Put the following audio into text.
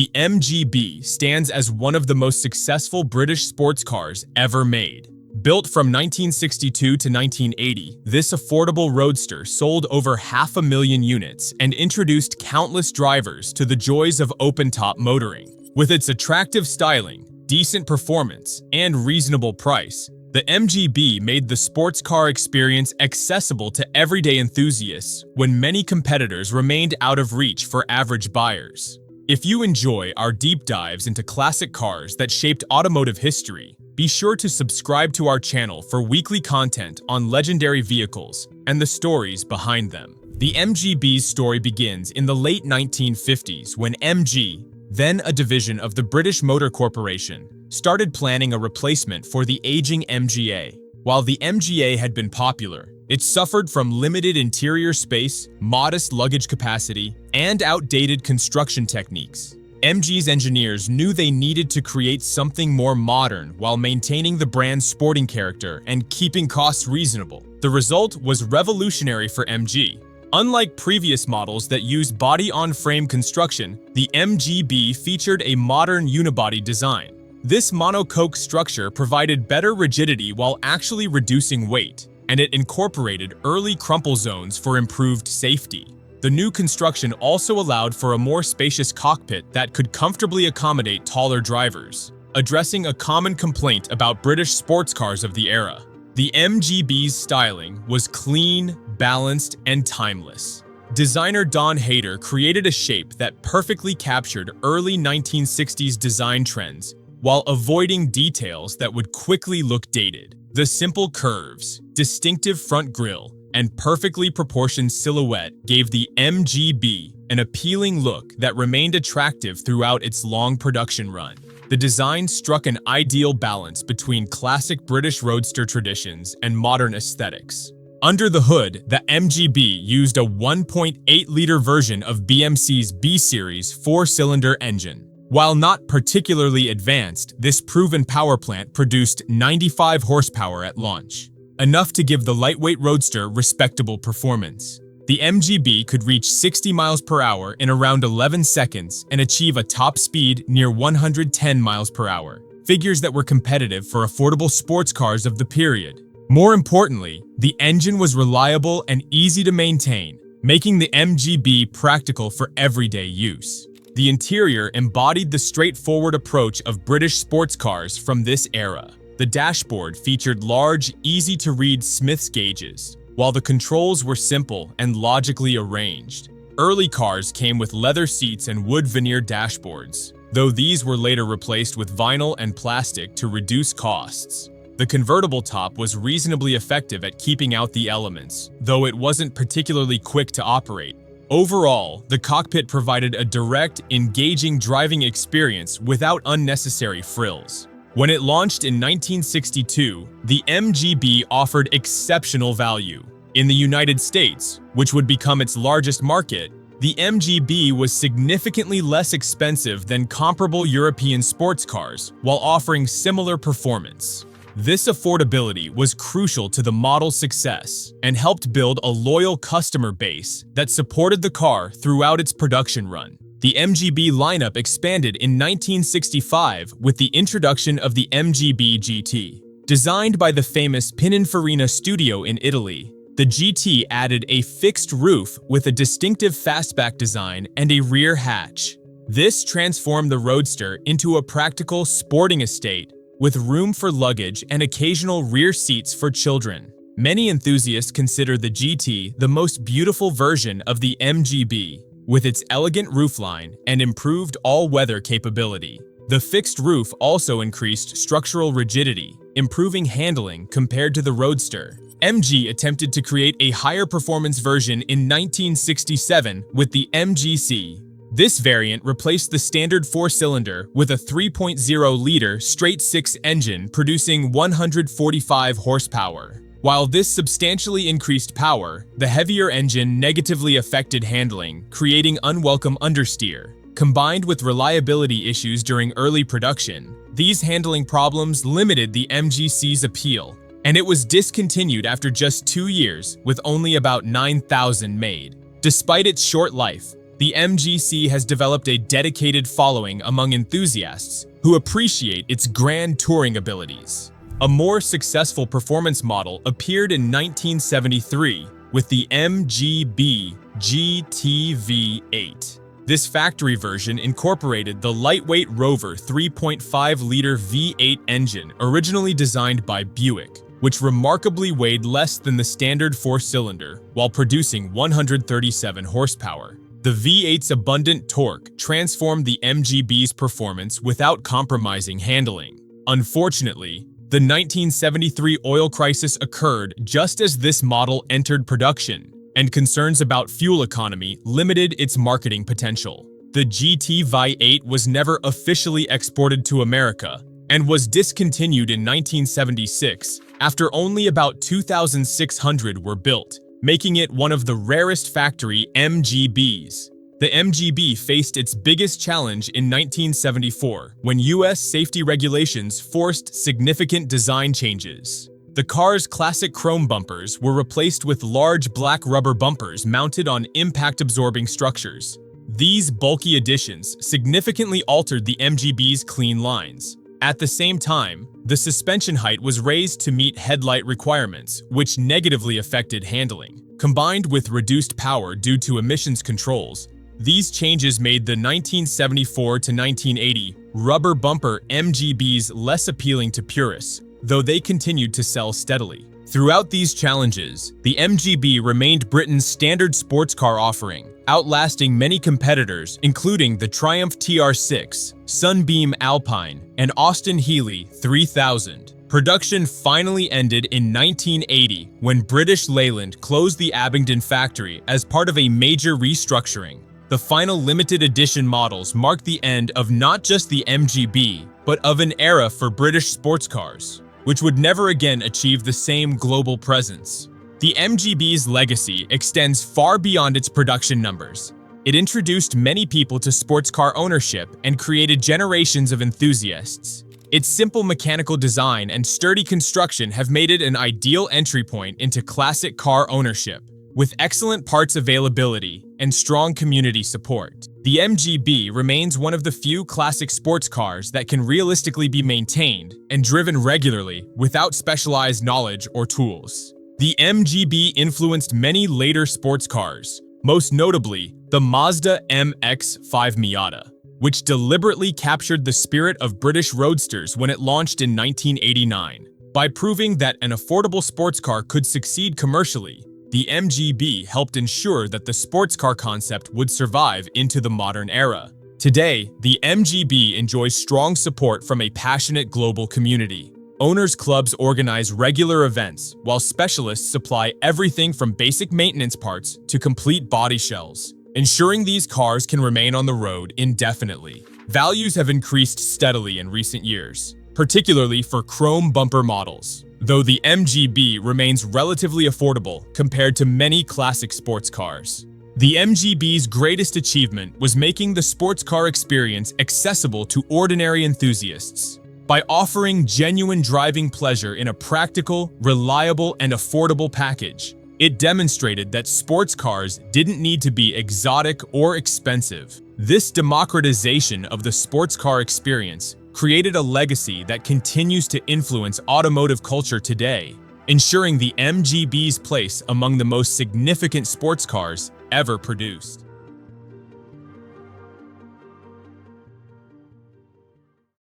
The MGB stands as one of the most successful British sports cars ever made. Built from 1962 to 1980, this affordable roadster sold over 500,000 units and introduced countless drivers to the joys of open-top motoring. With its attractive styling, decent performance, and reasonable price, the MGB made the sports car experience accessible to everyday enthusiasts when many competitors remained out of reach for average buyers. If you enjoy our deep dives into classic cars that shaped automotive history, be sure to subscribe to our channel for weekly content on legendary vehicles and the stories behind them. The MGB's story begins in the late 1950s when MG, then a division of the British Motor Corporation, started planning a replacement for the aging MGA. While the MGA had been popular, it suffered from limited interior space, modest luggage capacity, and outdated construction techniques. MG's engineers knew they needed to create something more modern while maintaining the brand's sporting character and keeping costs reasonable. The result was revolutionary for MG. Unlike previous models that used body-on-frame construction, the MGB featured a modern unibody design. This monocoque structure provided better rigidity while actually reducing weight, and it incorporated early crumple zones for improved safety. The new construction also allowed for a more spacious cockpit that could comfortably accommodate taller drivers, addressing a common complaint about British sports cars of the era. The MGB's styling was clean, balanced, and timeless. Designer Don Hayter created a shape that perfectly captured early 1960s design trends while avoiding details that would quickly look dated. The simple curves, distinctive front grille, and perfectly proportioned silhouette gave the MGB an appealing look that remained attractive throughout its long production run. The design struck an ideal balance between classic British roadster traditions and modern aesthetics. Under the hood, the MGB used a 1.8-liter version of BMC's B-Series 4-cylinder engine. While not particularly advanced, this proven power plant produced 95 horsepower at launch, enough to give the lightweight roadster respectable performance. The MGB could reach 60 miles per hour in around 11 seconds and achieve a top speed near 110 miles per hour, figures that were competitive for affordable sports cars of the period. More importantly, the engine was reliable and easy to maintain, making the MGB practical for everyday use. The interior embodied the straightforward approach of British sports cars from this era. The dashboard featured large, easy-to-read Smith's gauges, while the controls were simple and logically arranged. Early cars came with leather seats and wood veneer dashboards, though these were later replaced with vinyl and plastic to reduce costs. The convertible top was reasonably effective at keeping out the elements, though it wasn't particularly quick to operate. Overall, the cockpit provided a direct, engaging driving experience without unnecessary frills. When it launched in 1962, the MGB offered exceptional value. In the United States, which would become its largest market, the MGB was significantly less expensive than comparable European sports cars while offering similar performance. This affordability was crucial to the model's success and helped build a loyal customer base that supported the car throughout its production run. The MGB lineup expanded in 1965 with the introduction of the MGB GT. Designed by the famous Pininfarina studio in Italy, the GT added a fixed roof with a distinctive fastback design and a rear hatch. This transformed the Roadster into a practical sporting estate with room for luggage and occasional rear seats for children. Many enthusiasts consider the GT the most beautiful version of the MGB, with its elegant roofline and improved all-weather capability. The fixed roof also increased structural rigidity, improving handling compared to the Roadster. MG attempted to create a higher performance version in 1967 with the MGC. This variant replaced the standard 4-cylinder with a 3.0-liter straight-six engine producing 145 horsepower. While this substantially increased power, the heavier engine negatively affected handling, creating unwelcome understeer. Combined with reliability issues during early production, these handling problems limited the MGC's appeal, and it was discontinued after just 2 years with only about 9,000 made. Despite its short life, the MGC has developed a dedicated following among enthusiasts who appreciate its grand touring abilities. A more successful performance model appeared in 1973 with the MGB GTV8. This factory version incorporated the lightweight Rover 3.5-liter V8 engine originally designed by Buick, which remarkably weighed less than the standard four-cylinder while producing 137 horsepower. The V8's abundant torque transformed the MGB's performance without compromising handling. Unfortunately, the 1973 oil crisis occurred just as this model entered production, and concerns about fuel economy limited its marketing potential. The GTV8 was never officially exported to America and was discontinued in 1976 after only about 2,600 were built, making it one of the rarest factory MGBs. The MGB faced its biggest challenge in 1974 when U.S. safety regulations forced significant design changes. The car's classic chrome bumpers were replaced with large black rubber bumpers mounted on impact-absorbing structures. These bulky additions significantly altered the MGB's clean lines. At the same time, the suspension height was raised to meet headlight requirements, which negatively affected handling. Combined with reduced power due to emissions controls, these changes made the 1974 to 1980 rubber bumper MGBs less appealing to purists, though they continued to sell steadily. Throughout these challenges, the MGB remained Britain's standard sports car offering, outlasting many competitors including the Triumph TR6, Sunbeam Alpine, and Austin Healey 3000. Production finally ended in 1980 when British Leyland closed the Abingdon factory as part of a major restructuring. The final limited edition models marked the end of not just the MGB, but of an era for British sports cars, which would never again achieve the same global presence. The MGB's legacy extends far beyond its production numbers. It introduced many people to sports car ownership and created generations of enthusiasts. Its simple mechanical design and sturdy construction have made it an ideal entry point into classic car ownership. With excellent parts availability and strong community support, the MGB remains one of the few classic sports cars that can realistically be maintained and driven regularly without specialized knowledge or tools. The MGB influenced many later sports cars, most notably the Mazda MX-5 Miata, which deliberately captured the spirit of British roadsters when it launched in 1989. By proving that an affordable sports car could succeed commercially, the MGB helped ensure that the sports car concept would survive into the modern era. Today, the MGB enjoys strong support from a passionate global community. Owners' clubs organize regular events, while specialists supply everything from basic maintenance parts to complete body shells, ensuring these cars can remain on the road indefinitely. Values have increased steadily in recent years, particularly for chrome bumper models, though the MGB remains relatively affordable compared to many classic sports cars. The MGB's greatest achievement was making the sports car experience accessible to ordinary enthusiasts. By offering genuine driving pleasure in a practical, reliable, and affordable package, it demonstrated that sports cars didn't need to be exotic or expensive. This democratization of the sports car experience created a legacy that continues to influence automotive culture today, ensuring the MGB's place among the most significant sports cars ever produced.